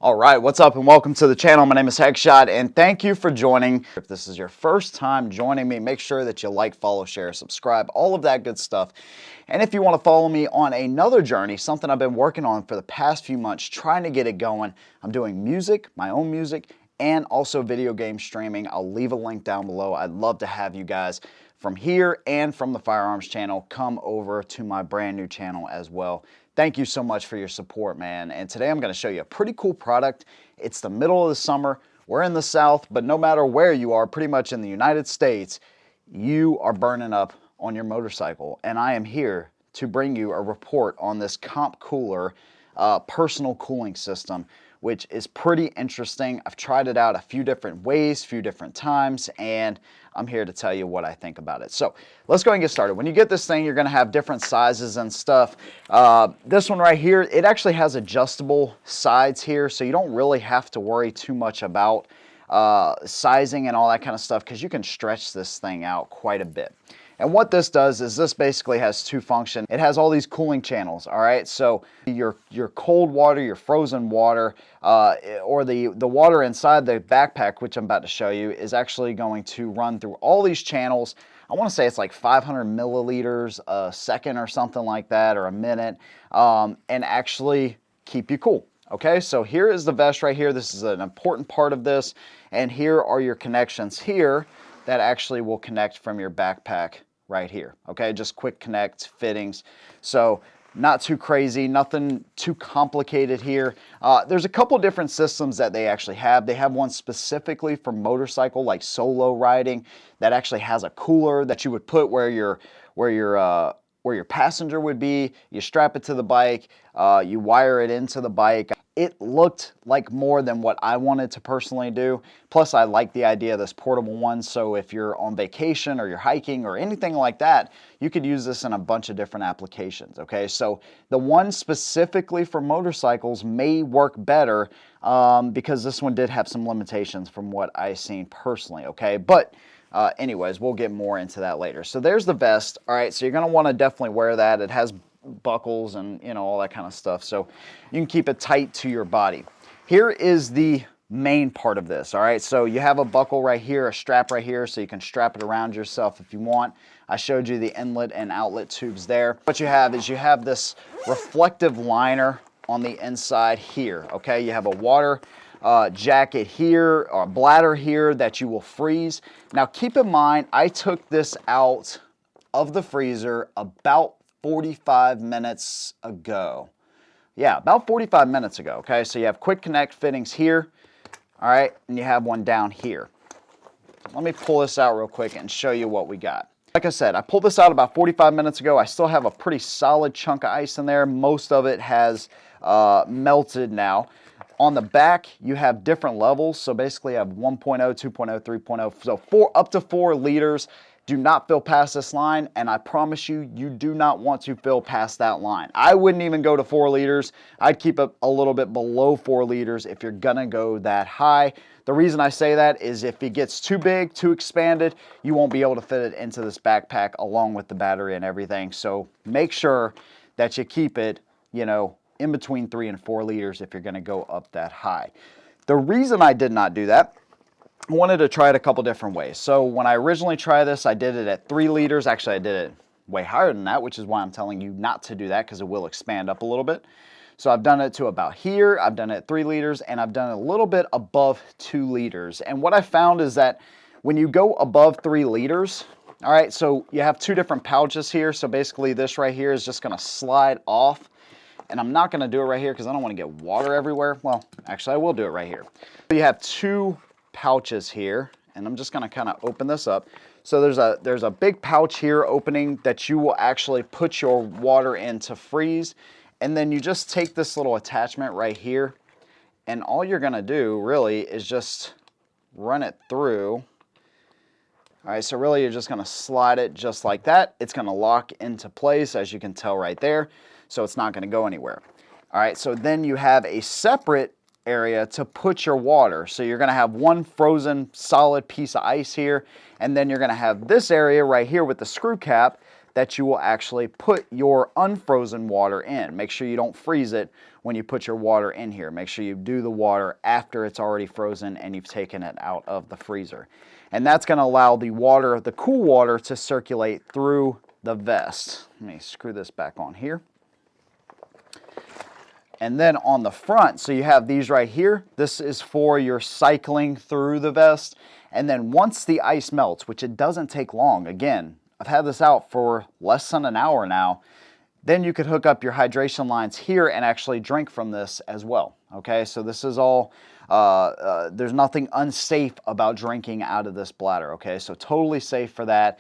All right, what's up and welcome to the channel. My name is Heckshot and thank you for joining. If this is your first time joining me, make sure that you like, follow, share, subscribe, all of that good stuff. And if you want to follow me on another journey, something I've been working on for the past few months, trying to get it going, I'm doing music, my own music, and also video game streaming. I'll leave a link down below. I'd love to have you guys from here and from the Firearms channel come over to my brand new channel as well. Thank you so much for your support, man. And today I'm going to show you a pretty cool product. It's the middle of the summer. We're in the South, but no matter where you are, pretty much in the United States, you are burning up on your motorcycle. And I am here to bring you a report on this CompCooler personal cooling system, which is pretty interesting. I've tried it out a few different ways, few different times, and I'm here to tell you what I think about it. So let's go and get started. When you get this thing, you're gonna have different sizes and stuff. This one right here, it actually has adjustable sides here, so you don't really have to worry too much about sizing and all that kind of stuff, because you can stretch this thing out quite a bit. And what this does is this basically has two functions. It has all these cooling channels, all right? So your cold water, your frozen water, or the water inside the backpack, which I'm about to show you, is actually going to run through all these channels. I want to say it's like 500 milliliters a second or something like that, or a minute, and actually keep you cool. Okay, so here is the vest right here. This is an important part of this. And here are your connections here that actually will connect from your backpack right here. Okay, just quick connect fittings. So not too crazy, nothing too complicated here. There's a couple different systems that they actually have. They have one specifically for motorcycle, like solo riding, that actually has a cooler that you would put where your passenger would be. You strap it to the bike, you wire it into the bike. It looked like more than what I wanted to personally do. Plus, I like the idea of this portable one, so if you're on vacation or you're hiking or anything like that, you could use this in a bunch of different applications, okay? So the one specifically for motorcycles may work better because this one did have some limitations from what I've seen personally, okay? But anyways, we'll get more into that later. So there's the vest. All right, so you're going to want to definitely wear that. It has buckles and, you know, all that kind of stuff, so you can keep it tight to your body. Here is the main part of this. All right, so you have a buckle right here, a strap right here, so you can strap it around yourself if you want. I showed you the inlet and outlet tubes there. What you have is you have this reflective liner on the inside here. Okay, you have a water jacket here, or bladder here, that you will freeze. Now keep in mind, I took this out of the freezer about 45 minutes ago. Yeah, about 45 minutes ago, okay? So you have quick connect fittings here, all right, and you have one down here. Let me pull this out real quick and show you what we got. Like I said, I pulled this out about 45 minutes ago. I still have a pretty solid chunk of ice in there. Most of it has melted now. On the back, you have different levels. So basically, you have 1.0, 2.0, 3.0, so up to 4 liters. Do not fill past this line, and I promise you, you do not want to fill past that line. I wouldn't even go to 4 liters. I'd keep it a little bit below 4 liters if you're gonna go that high. The reason I say that is if it gets too big, too expanded, you won't be able to fit it into this backpack along with the battery and everything. So make sure that you keep it, you know, in between 3 and 4 liters if you're gonna go up that high. The reason I did not do that, I wanted to try it a couple different ways. So when I originally tried this, I did it at 3 liters. Actually, I did it way higher than that, which is why I'm telling you not to do that, because it will expand up a little bit. So I've done it to about here, I've done it at 3 liters, and I've done it a little bit above 2 liters. And what I found is that when you go above 3 liters, all right, so you have 2 different pouches here. So basically this right here is just gonna slide off. And I'm not gonna do it right here because I don't wanna get water everywhere. Well, actually I will do it right here. So you have 2 pouches here, and I'm just gonna kind of open this up. So there's a big pouch here opening that you will actually put your water in to freeze, and then you just take this little attachment right here, and all you're gonna do really is just run it through. All right, so really you're just gonna slide it just like that. It's gonna lock into place, as you can tell right there, so it's not gonna go anywhere. All right, so then you have a separate area to put your water. So you're gonna have one frozen solid piece of ice here, and then you're gonna have this area right here with the screw cap that you will actually put your unfrozen water in. Make sure you don't freeze it when you put your water in here. Make sure you do the water after it's already frozen and you've taken it out of the freezer. And that's going to allow the water, the cool water, to circulate through the vest. Let me screw this back on here. And then on the front, so you have these right here. This is for your cycling through the vest. And then once the ice melts, which it doesn't take long, again, I've had this out for less than an hour now, then you could hook up your hydration lines here and actually drink from this as well. Okay, so this is all, there's nothing unsafe about drinking out of this bladder. Okay, so totally safe for that.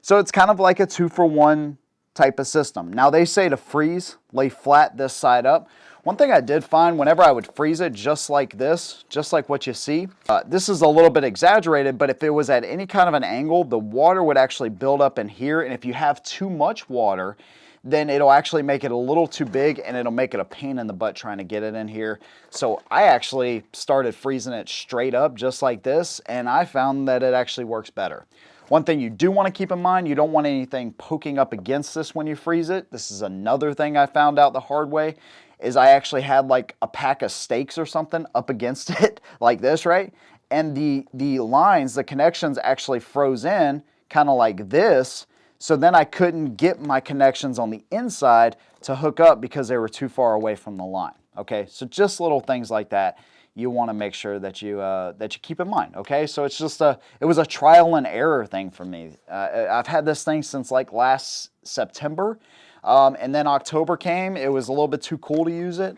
So it's kind of like a 2-for-1 type of system. Now they say to freeze, lay flat this side up. One thing I did find whenever I would freeze it just like this, just like what you see, this is a little bit exaggerated, but if it was at any kind of an angle, the water would actually build up in here. And if you have too much water, then it'll actually make it a little too big and it'll make it a pain in the butt trying to get it in here. So I actually started freezing it straight up just like this, and I found that it actually works better. One thing you do want to keep in mind, you don't want anything poking up against this when you freeze it. This is another thing I found out the hard way, is I actually had like a pack of steaks or something up against it like this, right? And the lines, the connections actually froze in kind of like this. So then I couldn't get my connections on the inside to hook up because they were too far away from the line. Okay, so just little things like that you want to make sure that you keep in mind. Okay, so it's just it was a trial and error thing for me. I've had this thing since like last September, and then October came. It was a little bit too cool to use it,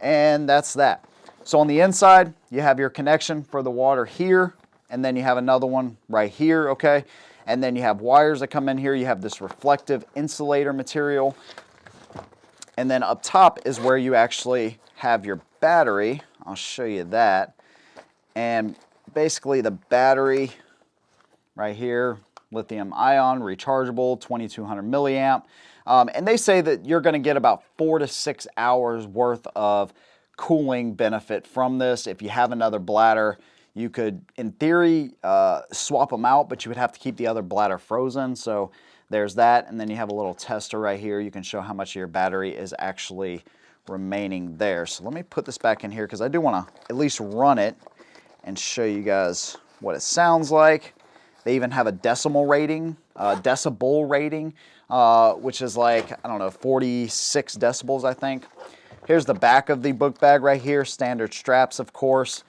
and that's that. So on the inside, you have your connection for the water here, and then you have another one right here. Okay. And then you have wires that come in here. You have this reflective insulator material. And then up top is where you actually have your battery. I'll show you that. And basically the battery right here, lithium ion, rechargeable, 2200 milliamp. And they say that you're going to get about 4 to 6 hours worth of cooling benefit from this. If you have another bladder, you could, in theory, swap them out, but you would have to keep the other bladder frozen. So there's that. And then you have a little tester right here. You can show how much of your battery is actually remaining there. So let me put this back in here because I do want to at least run it and show you guys what it sounds like. They even have a decibel rating, which is like, I don't know, 46 decibels, I think. Here's the back of the book bag right here. Standard straps, of course.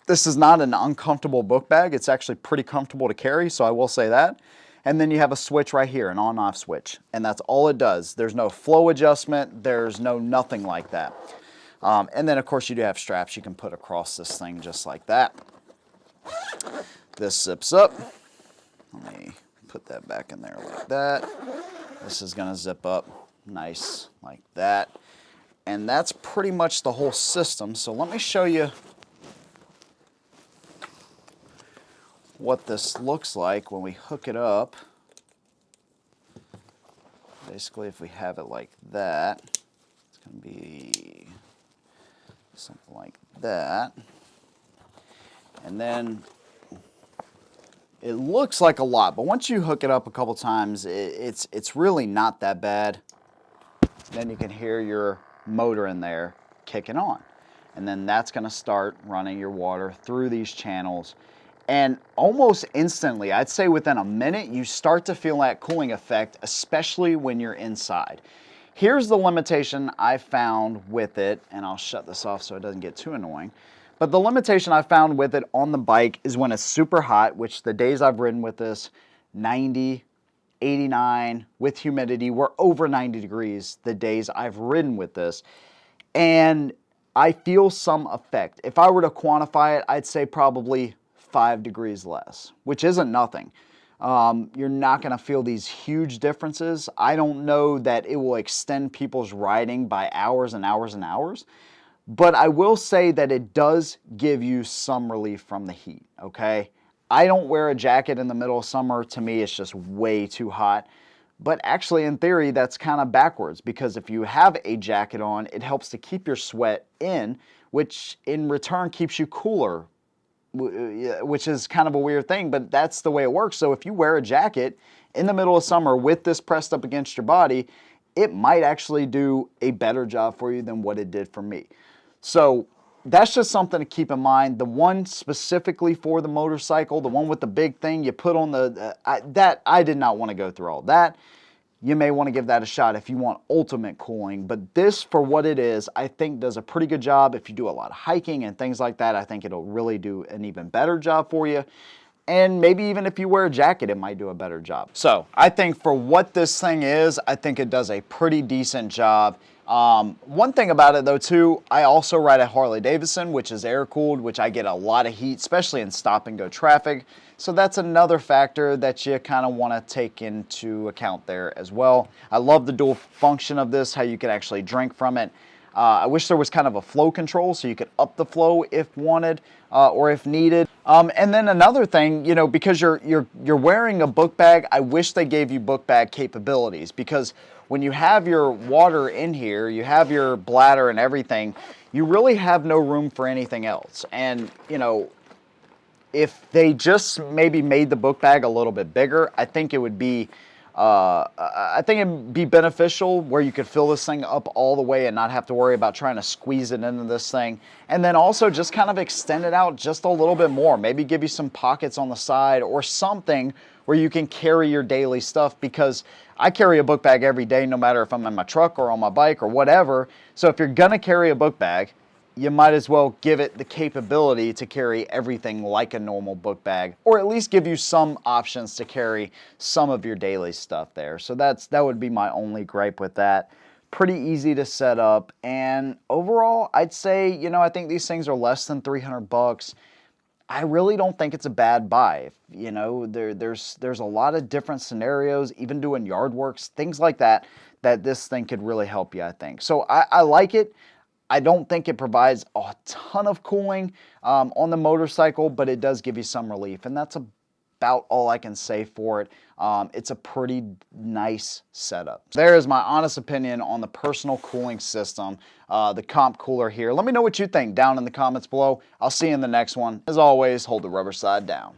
This is not an uncomfortable book bag. It's actually pretty comfortable to carry, so I will say that. And then you have a switch right here, an on-off switch, and that's all it does. There's no flow adjustment. There's no nothing like that. And then, of course, you do have straps you can put across this thing just like that. This zips up. Let me put that back in there like that. This is going to zip up nice like that. And that's pretty much the whole system. So let me show you what this looks like when we hook it up. Basically, if we have it like that, it's going to be something like that. And then it looks like a lot, but once you hook it up a couple times, it's really not that bad. Then you can hear your motor in there kicking on. And then that's going to start running your water through these channels. And almost instantly, I'd say within a minute, you start to feel that cooling effect, especially when you're inside. Here's the limitation I found with it, and I'll shut this off so it doesn't get too annoying. But the limitation I found with it on the bike is when it's super hot, which the days I've ridden with this, 90, 89, with humidity, we're over 90 degrees the days I've ridden with this. And I feel some effect. If I were to quantify it, I'd say probably 5 degrees less, which isn't nothing. You're not going to feel these huge differences. I don't know that it will extend people's riding by hours and hours and hours, but I will say that it does give you some relief from the heat, okay? I don't wear a jacket in the middle of summer. To me, it's just way too hot. But actually, in theory, that's kind of backwards, because if you have a jacket on, it helps to keep your sweat in, which in return keeps you cooler, which is kind of a weird thing, but that's the way it works. So if you wear a jacket in the middle of summer with this pressed up against your body, it might actually do a better job for you than what it did for me. So that's just something to keep in mind. The one specifically for the motorcycle, the one with the big thing you put on I did not want to go through all that. You may want to give that a shot if you want ultimate cooling, but this, for what it is, I think does a pretty good job. If you do a lot of hiking and things like that, I think it'll really do an even better job for you. And maybe even if you wear a jacket, it might do a better job. So I think for what this thing is, I think it does a pretty decent job. One thing about it though too, I also ride a Harley Davidson, which is air cooled, which I get a lot of heat, especially in stop and go traffic. So that's another factor that you kind of want to take into account there as well. I love the dual function of this, how you can actually drink from it. I wish there was kind of a flow control so you could up the flow if wanted or if needed. And then another thing, you know, because you're wearing a book bag, I wish they gave you book bag capabilities, because when you have your water in here, you have your bladder and everything, you really have no room for anything else. And, you know, if they just maybe made the book bag a little bit bigger, I think it would be beneficial, where you could fill this thing up all the way and not have to worry about trying to squeeze it into this thing. And then also just kind of extend it out just a little bit more. Maybe give you some pockets on the side or something where you can carry your daily stuff, because I carry a book bag every day, no matter if I'm in my truck or on my bike or whatever. So if you're gonna carry a book bag, you might as well give it the capability to carry everything like a normal book bag, or at least give you some options to carry some of your daily stuff there. So that would be my only gripe with that. Pretty easy to set up, and overall, I'd say, you know, I think these things are less than 300 bucks. I really don't think it's a bad buy. You know, there's a lot of different scenarios, even doing yard works, things like that, that this thing could really help you, I think. So I like it. I don't think it provides a ton of cooling on the motorcycle, but it does give you some relief, and that's about all I can say for it. It's a pretty nice setup. There is my honest opinion on the personal cooling system, the CompCooler here. Let me know what you think down in the comments below. I'll see you in the next one. As always, hold the rubber side down.